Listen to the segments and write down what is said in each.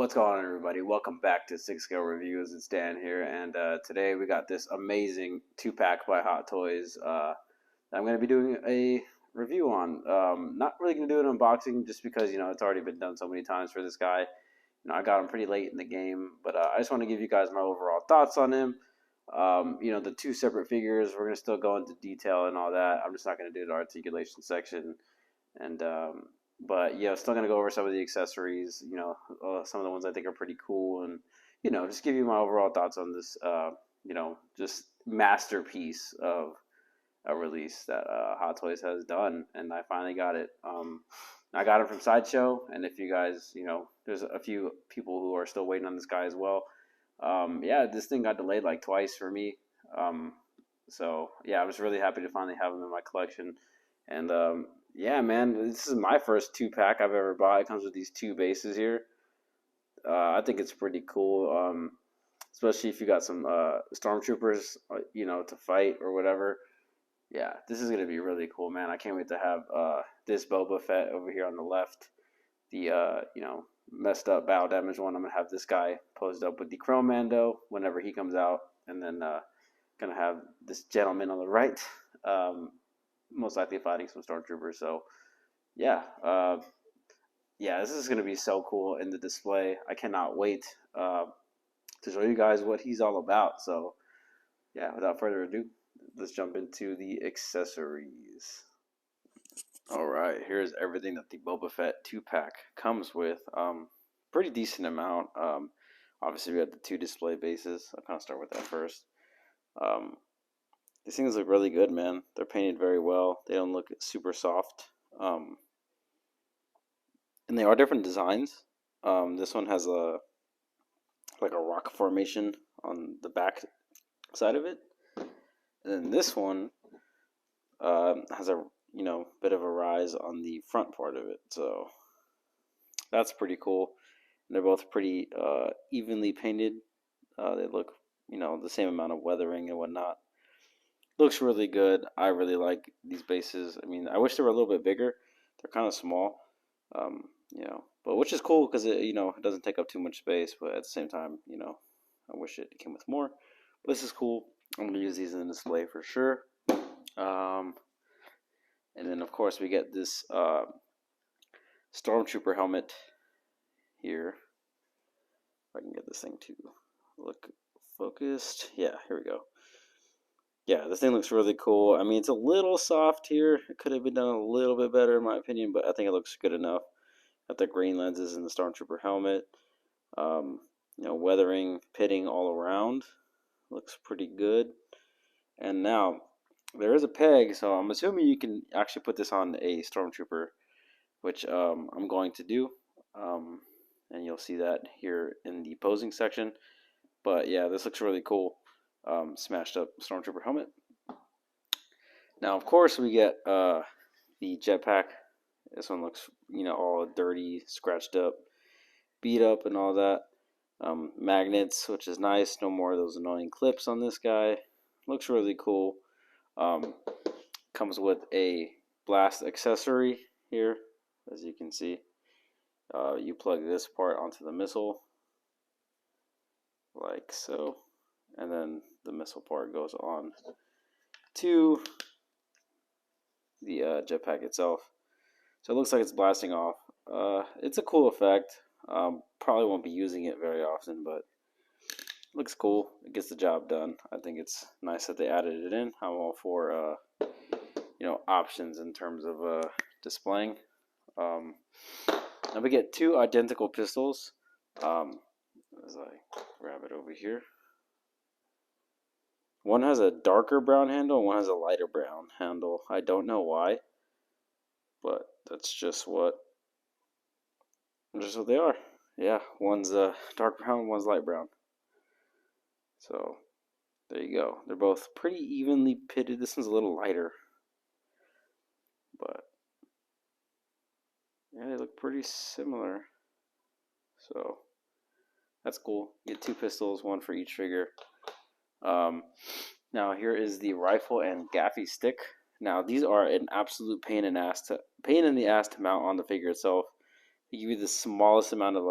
What's going on, everybody? Welcome back to 6 Scale Reviews. It's Dan here, and today we got this amazing 2-pack by Hot Toys that I'm going to be doing a review on. Not really going to do an unboxing just because, it's already been done so many times for this guy. I got him pretty late in the game, but I just want to give you guys my overall thoughts on him. The two separate figures, we're going to still go into detail and all that. I'm just not going to do the articulation section. And but yeah, still gonna go over some of the accessories. Some of the ones I think are pretty cool, and just give you my overall thoughts on this. Just masterpiece of a release that Hot Toys has done, and I finally got it. I got it from Sideshow, and if you guys, there's a few people who are still waiting on this guy as well. Yeah, this thing got delayed like twice for me. So yeah, I was really happy to finally have him in my collection, and yeah, man, this is my first 2-pack I've ever bought. It comes with these two bases here. I think it's pretty cool, especially if you got some stormtroopers, to fight or whatever. Yeah, this is gonna be really cool, man. I can't wait to have this Boba Fett over here on the left, the messed up battle damage one. I'm gonna have this guy posed up with the Chrome Mando whenever he comes out, and then gonna have this gentleman on the right. Most likely fighting some stormtroopers. So yeah, this is gonna be so cool in the display. I cannot wait to show you guys what he's all about. So yeah, without further ado, let's jump into the accessories. All right, here's everything that the Boba Fett 2-pack comes with. Pretty decent amount. Obviously we got the two display bases. I'll kind of start with that first. These things look really good, man. They're painted very well. They don't look super soft. And they are different designs. This one has a rock formation on the back side of it. And then this one has a bit of a rise on the front part of it. So that's pretty cool. And they're both pretty evenly painted. They look, the same amount of weathering and whatnot. Looks really good. I really like these bases. I mean, I wish they were a little bit bigger. They're kind of small, but which is cool because it doesn't take up too much space. But at the same time, I wish it came with more. But this is cool. I'm gonna use these in the display for sure. And then of course we get this Stormtrooper helmet here. If I can get this thing to look focused. Yeah, here we go. Yeah, this thing looks really cool. I mean, it's a little soft here. It could have been done a little bit better, in my opinion, but I think it looks good enough. Got the green lenses and the Stormtrooper helmet. Weathering, pitting all around. Looks pretty good. And now, there is a peg, so I'm assuming you can actually put this on a Stormtrooper, which I'm going to do. And you'll see that here in the posing section. But yeah, this looks really cool. Smashed up Stormtrooper helmet. Now, of course, we get the jetpack. This one looks, all dirty, scratched up, beat up, and all that. Magnets, which is nice. No more of those annoying clips on this guy. Looks really cool. Comes with a blast accessory here, as you can see. You plug this part onto the missile, like so. And then the missile part goes on to the jetpack itself. So it looks like it's blasting off. It's a cool effect. Probably won't be using it very often, but it looks cool. It gets the job done. I think it's nice that they added it in. I'm all for options in terms of displaying. Now we get two identical pistols. As I grab it over here. One has a darker brown handle and one has a lighter brown handle. I don't know why, but that's just what they are. Yeah, one's dark brown, one's light brown. So there you go. They're both pretty evenly pitted. This one's a little lighter, but yeah, they look pretty similar. So that's cool. You get two pistols, one for each figure. Now here is the rifle and gaffy stick. Now these are an absolute pain in the ass to mount on the figure itself. They give you the smallest amount of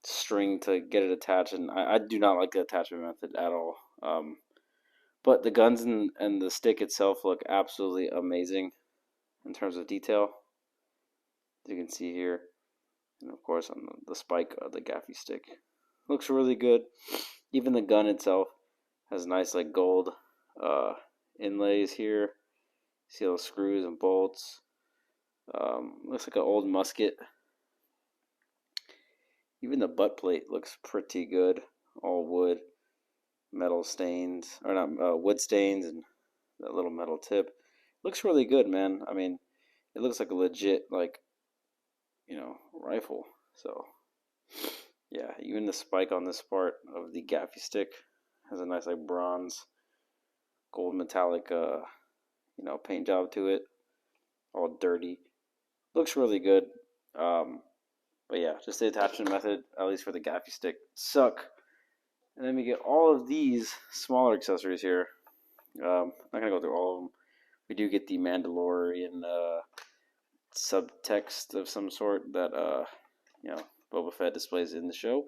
string to get it attached, and I do not like the attachment method at all. But the guns and the stick itself look absolutely amazing in terms of detail, as you can see here. And of course on the spike of the gaffy stick. Looks really good. Even the gun itself has nice like gold inlays here. See those screws and bolts. Looks like an old musket. Even the butt plate looks pretty good. All wood, metal stains, or not wood stains, and that little metal tip. Looks really good, man. I mean, it looks like a legit like rifle. So yeah, even the spike on this part of the gaffy stick has a nice like bronze, gold metallic paint job to it. All dirty. Looks really good. But yeah, just the attachment method, at least for the gaffy stick, suck. And then we get all of these smaller accessories here. Not gonna go through all of them. We do get the Mandalorian subtext of some sort that Boba Fett displays in the show.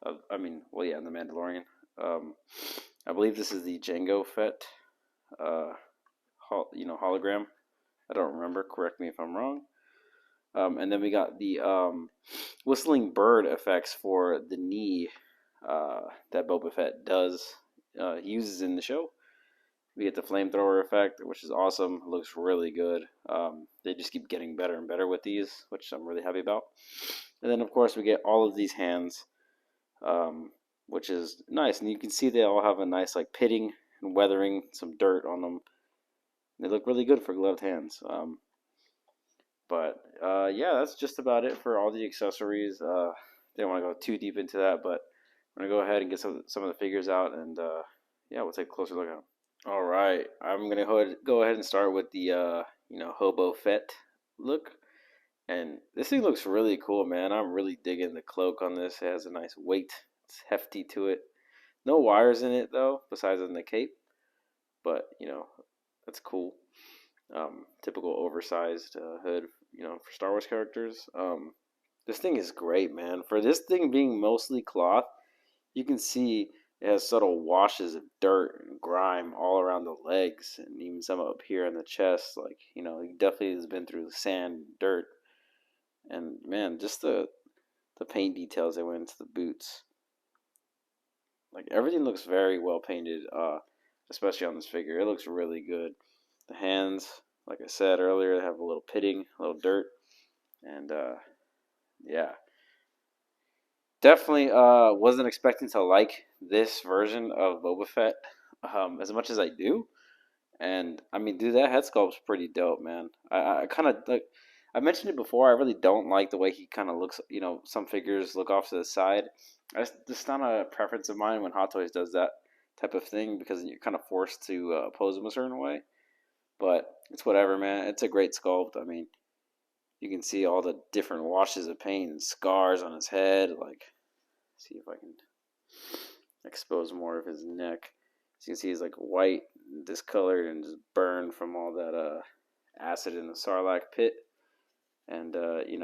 In the Mandalorian. I believe this is the Jango Fett, hologram. I don't remember. Correct me if I'm wrong. And then we got the whistling bird effects for the knee that Boba Fett uses in the show. We get the flamethrower effect, which is awesome. It looks really good. They just keep getting better and better with these, which I'm really happy about. And then, of course, we get all of these hands, which is nice. And you can see they all have a nice like pitting and weathering, some dirt on them. They look really good for gloved hands. Yeah, that's just about it for all the accessories. Didn't want to go too deep into that, but I'm going to go ahead and get some of the figures out, and we'll take a closer look at them. All right, I'm going to go ahead and start with the, Hobo Fett look. And this thing looks really cool, man. I'm really digging the cloak on this. It has a nice weight. It's hefty to it. No wires in it, though, besides in the cape. But, that's cool. Typical oversized hood, for Star Wars characters. This thing is great, man. For this thing being mostly cloth, you can see it has subtle washes of dirt and grime all around the legs and even some up here in the chest. Like, he definitely has been through sand and dirt. And man, just the paint details that went into the boots. Like everything looks very well painted, especially on this figure. It looks really good. The hands, like I said earlier, have a little pitting, a little dirt, and yeah, definitely wasn't expecting to like this version of Boba Fett as much as I do. And I mean, dude, that head sculpt's pretty dope, man. I kind of like. I mentioned it before. I really don't like the way he kind of looks. Some figures look off to the side. It's not a preference of mine when Hot Toys does that type of thing because you're kind of forced to pose them a certain way. But it's whatever, man. It's a great sculpt. I mean, you can see all the different washes of paint and scars on his head. Like, see if I can expose more of his neck. So you can see he's like white, discolored, and just burned from all that acid in the Sarlacc pit. And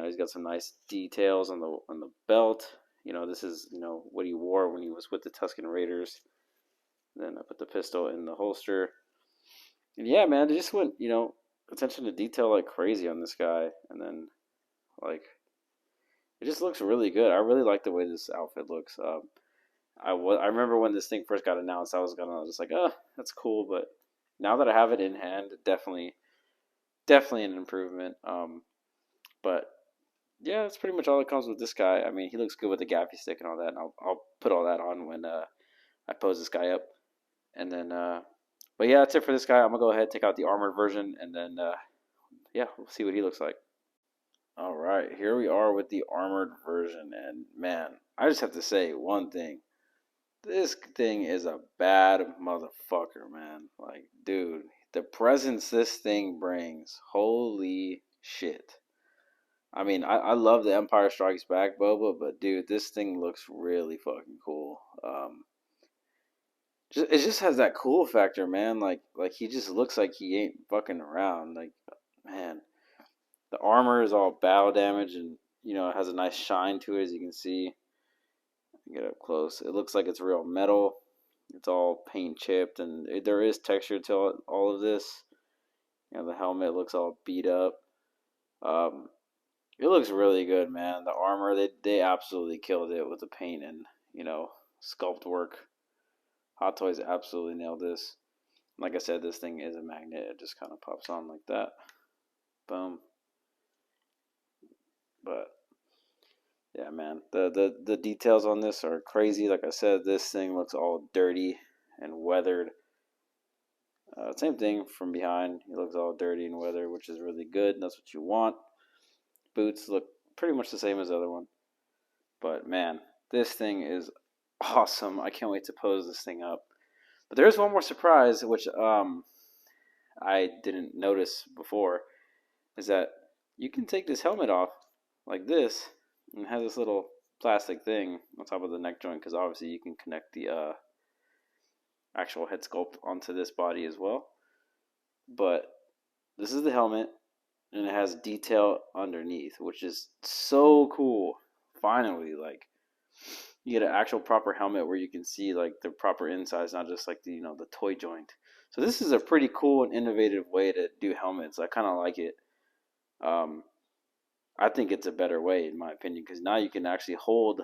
he's got some nice details on the belt. This is what he wore when he was with the Tusken Raiders. Then I put the pistol in the holster. And yeah, man, they just went attention to detail like crazy on this guy. And then like it just looks really good. I really like the way this outfit looks. I remember when this thing first got announced, I was just like, oh, that's cool. But now that I have it in hand, definitely an improvement. But yeah, that's pretty much all that comes with this guy. I mean, he looks good with the gaffy stick and all that. And I'll put all that on when I pose this guy up. And then, but yeah, that's it for this guy. I'm gonna go ahead and take out the armored version, and then we'll see what he looks like. All right, here we are with the armored version, and man, I just have to say one thing. This thing is a bad motherfucker, man. Like, dude, the presence this thing brings, holy shit. I mean, I love the Empire Strikes Back Boba, but dude, this thing looks really fucking cool. It just has that cool factor, man. Like he just looks like he ain't fucking around. Like, man, the armor is all battle damage, and it has a nice shine to it, as you can see. Get up close. It looks like it's real metal. It's all paint chipped, and there is texture to all of this. You know, the helmet looks all beat up. Um, it looks really good, man. The armor, they absolutely killed it with the paint and, you know, sculpt work. Hot Toys absolutely nailed this. Like I said, this thing is a magnet. It just kind of pops on like that. Boom. But yeah, man, the details on this are crazy. Like I said, this thing looks all dirty and weathered. Same thing from behind. He looks all dirty and weathered, which is really good. That's what you want. Boots look pretty much the same as the other one. But man, this thing is awesome. I can't wait to pose this thing up. But there is one more surprise, which I didn't notice before, is that you can take this helmet off like this, and it has this little plastic thing on top of the neck joint, because obviously you can connect the actual head sculpt onto this body as well. But this is the helmet, and it has detail underneath, which is so cool. Finally, like, you get an actual proper helmet where you can see like the proper insides, not just like the, you know, the toy joint. So this is a pretty cool and innovative way to do helmets. I kind of like it. I think it's a better way, in my opinion, because now you can actually hold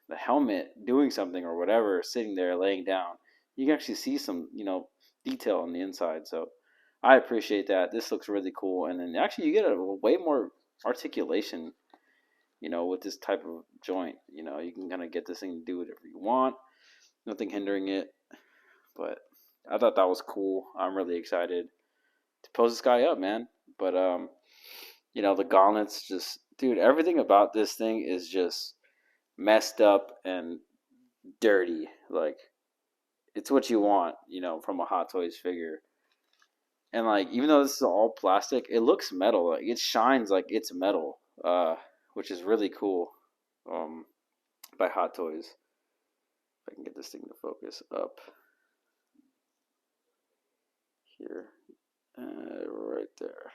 the helmet doing something or whatever, sitting there laying down. You can actually see some, you know, detail on the inside. So I appreciate that. This looks really cool, and then actually you get a way more articulation, you know, with this type of joint. You know, you can kind of get this thing to do whatever you want. Nothing hindering it. But I thought that was cool. I'm really excited to pose this guy up, man. But you know, the gauntlets, just, dude, everything about this thing is just messed up and dirty. Like, it's what you want, you know, from a Hot Toys figure. And like, even though this is all plastic, it looks metal. Like, it shines like it's metal, which is really cool. By Hot Toys. If I can get this thing to focus up here, right there.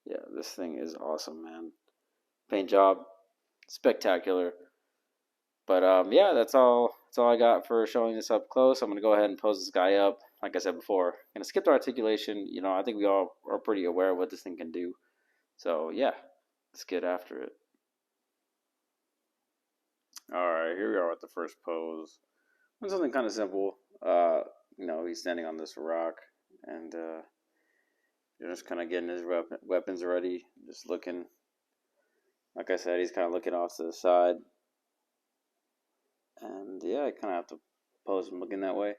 Yeah, this thing is awesome, man. Paint job, spectacular. But yeah, that's all. That's all I got for showing this up close. I'm gonna go ahead and pose this guy up. Like I said before, I'm gonna skip the articulation. You know, I think we all are pretty aware of what this thing can do. So yeah, let's get after it. All right, here we are with the first pose. It's something kind of simple. You know, he's standing on this rock, and you're just kind of getting his weapons ready, just looking. Like I said, he's kind of looking off to the side. And yeah, I kind of have to pose him looking that way.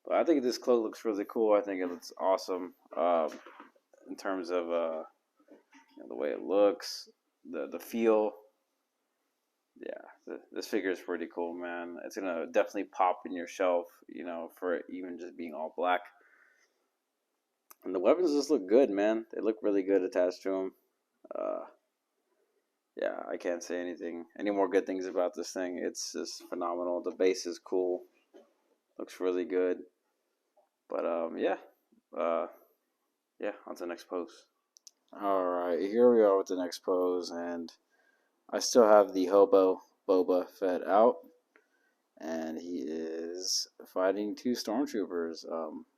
But I think this cloak looks really cool. I think it looks awesome in terms of you know, the way it looks, the feel. Yeah, this figure is pretty cool, man. It's gonna definitely pop in your shelf, you know, for it even just being all black. And the weapons just look good, man. They look really good attached to them. Yeah, I can't say any more good things about this thing. It's just phenomenal. The base is cool. Looks really good. But yeah. Yeah, on to the next pose. Alright, here we are with the next pose, and I still have the hobo Boba Fett out. And he is fighting two stormtroopers.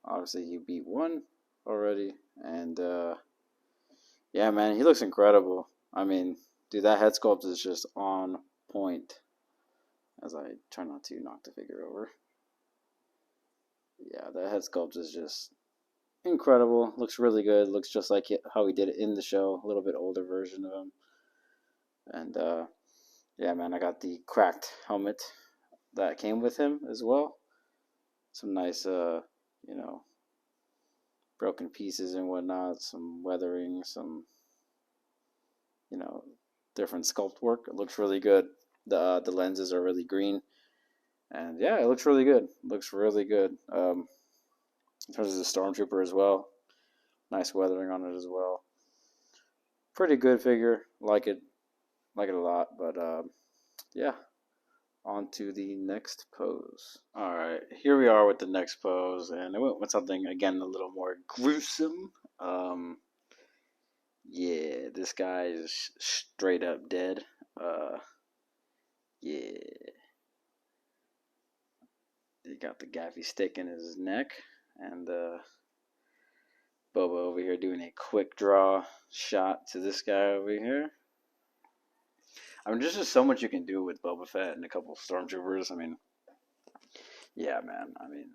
Obviously he beat one already. And yeah, man, he looks incredible. I mean, dude, that head sculpt is just on point. As I try not to knock the figure over. Yeah, that head sculpt is just incredible. Looks really good. Looks just like how he did it in the show. A little bit older version of him. And yeah, man, I got the cracked helmet that came with him as well. Some nice, you know, broken pieces and whatnot. Some weathering. Some, you know, different sculpt work. It looks really good. The lenses are really green. And yeah, it looks really good. Looks really good. In terms of the Stormtrooper as well. Nice weathering on it as well. Pretty good figure. Like it a lot. But yeah, on to the next pose. Alright, here we are with the next pose. And I went with something, again, a little more gruesome. Yeah, this guy is straight up dead. Yeah. He got the gaffy stick in his neck, and Boba over here doing a quick draw shot to this guy over here. I mean, there's just so much you can do with Boba Fett and a couple stormtroopers. I mean, yeah, man. I mean,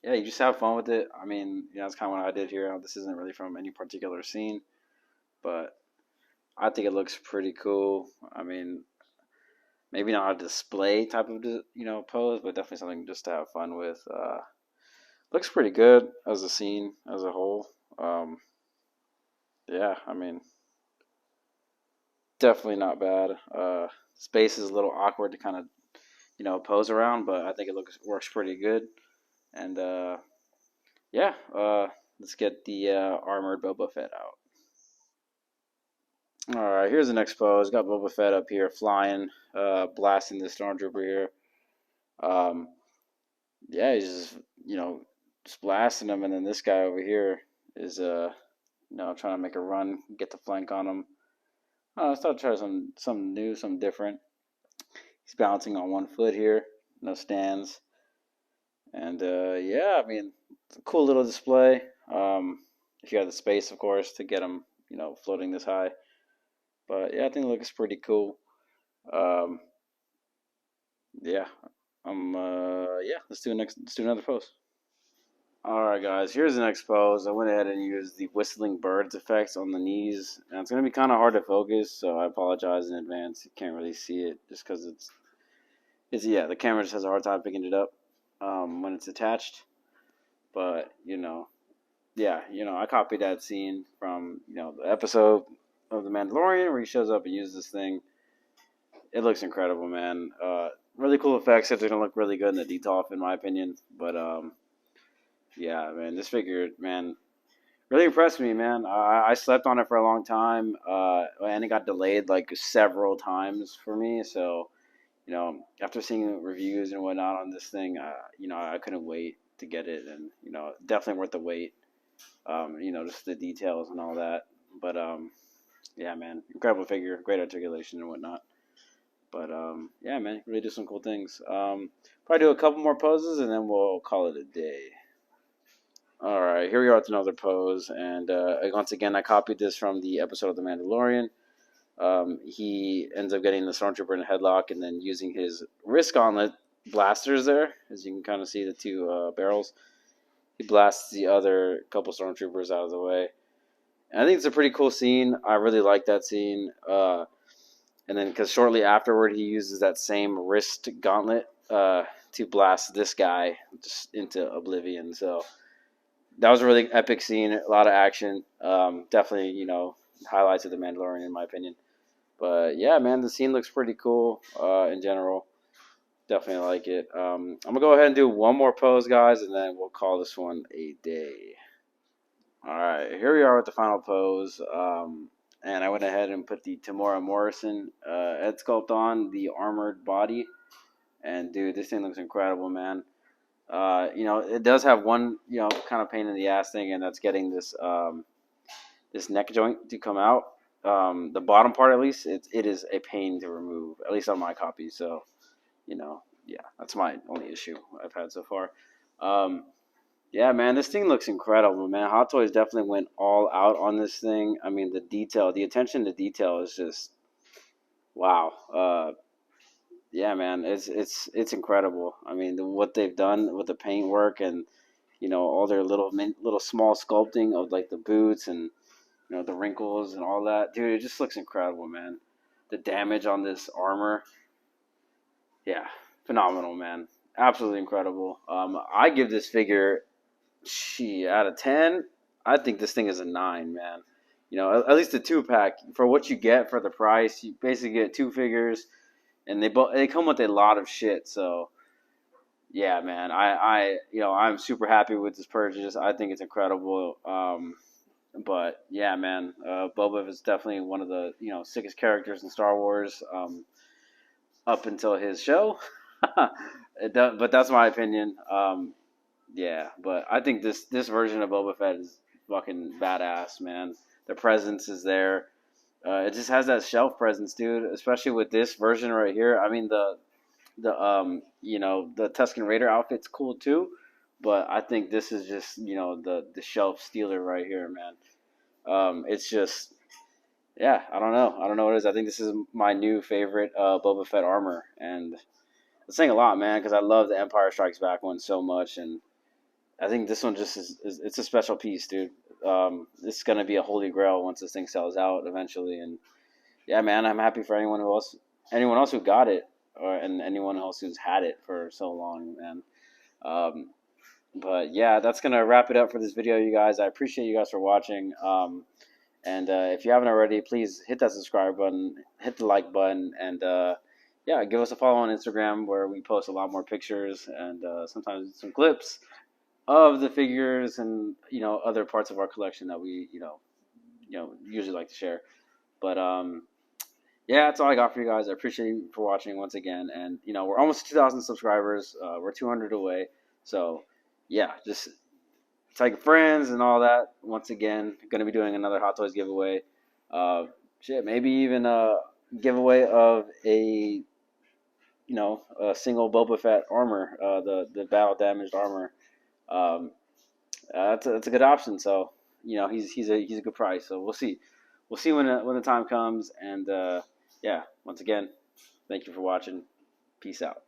yeah, you just have fun with it. I mean, that's kind of what I did here. This isn't really from any particular scene, but I think it looks pretty cool. I mean, maybe not a display type of pose, but definitely something just to have fun with. Looks pretty good as a scene as a whole. Um, yeah, I mean, definitely not bad. Space is a little awkward to kind of pose around, but I think it works pretty good. And yeah, let's get the armored Boba Fett out. All right, here's the next pose. Got Boba Fett up here flying, blasting the stormtrooper here. Um, yeah, he's just just blasting him, and then this guy over here is trying to make a run, get the flank on him. I thought I'd try something new, something different. He's balancing on one foot here, no stands, and yeah, I mean, it's a cool little display. If you have the space, of course, to get him, floating this high. But yeah, I think it looks pretty cool. Um, yeah, yeah. Let's do another pose. All right, guys. Here's the next pose. I went ahead and used the whistling birds effects on the knees, and it's gonna be kind of hard to focus, so I apologize in advance. You can't really see it just because it's yeah. The camera just has a hard time picking it up when it's attached. But yeah, I copied that scene from the episode of the Mandalorian where he shows up and uses this thing. It looks incredible, man. Really cool effects. It's gonna look really good in the detail, in my opinion. But yeah, man, this figure, man, really impressed me, man. I slept on it for a long time, and it got delayed like several times for me. So, after seeing reviews and whatnot on this thing, I couldn't wait to get it, and definitely worth the wait. Just the details and all that. But yeah, man, incredible figure, great articulation and whatnot. But yeah, man, really do some cool things. Probably do a couple more poses, and then we'll call it a day. All right, here we are with another pose, and once again, I copied this from the episode of The Mandalorian. He ends up getting the stormtrooper in a headlock, and then using his wrist gauntlet blasters there, as you can kind of see the two barrels. He blasts the other couple stormtroopers out of the way. And I think it's a pretty cool scene. I really like that scene. And then, because shortly afterward, he uses that same wrist gauntlet to blast this guy just into oblivion. So that was a really epic scene. A lot of action. Definitely, highlights of The Mandalorian, in my opinion. But yeah, man, the scene looks pretty cool in general. Definitely like it. I'm going to go ahead and do one more pose, guys, and then we'll call this one a day. All right, here we are with the final pose. And I went ahead and put the Tamora Morrison head sculpt on the armored body. And dude, this thing looks incredible, man. It does have one, kind of pain in the ass thing, and that's getting this this neck joint to come out. The bottom part, at least, it is a pain to remove, at least on my copy. So, yeah, that's my only issue I've had so far. Yeah, man, this thing looks incredible, man. Hot Toys definitely went all out on this thing. I mean, the attention to detail is just wow. Yeah, man, it's incredible. I mean, what they've done with the paint work and all their little small sculpting of like the boots and the wrinkles and all that, dude. It just looks incredible, man. The damage on this armor, yeah, phenomenal, man. Absolutely incredible. I give this figure out of 10, I think this thing is a 9, man. At least the 2-pack for what you get for the price. You basically get 2 figures, and they come with a lot of shit. So yeah, man, I'm super happy with this purchase. I think it's incredible. But yeah, man, Boba is definitely one of the sickest characters in Star Wars. Up until his show, but that's my opinion. Yeah, but I think this version of Boba Fett is fucking badass, man. The presence is there. It just has that shelf presence, dude. Especially with this version right here. I mean, the Tusken Raider outfit's cool too, but I think this is just the shelf stealer right here, man. It's just yeah, I don't know what it is. I think this is my new favorite Boba Fett armor, and it's saying a lot, man, because I love the Empire Strikes Back one so much, and I think this one just is it's a special piece, dude. It's gonna be a holy grail once this thing sells out eventually, and yeah, man, I'm happy for anyone else who got it, and anyone else who's had it for so long, man. Um, but yeah, that's gonna wrap it up for this video, you guys. I appreciate you guys for watching. And if you haven't already, please hit that subscribe button, hit the like button, and yeah, give us a follow on Instagram where we post a lot more pictures and sometimes some clips of the figures and other parts of our collection that we usually like to share. But yeah, that's all I got for you guys. I appreciate you for watching once again, and we're almost 2,000 subscribers. We're 200 away, so yeah, just tell your friends and all that. Once again, going to be doing another Hot Toys giveaway. Shit, maybe even a giveaway of a single Boba Fett armor, the battle damaged armor. Um, that's a good option. So he's a good price. So we'll see when the time comes. And yeah, once again, thank you for watching. Peace out.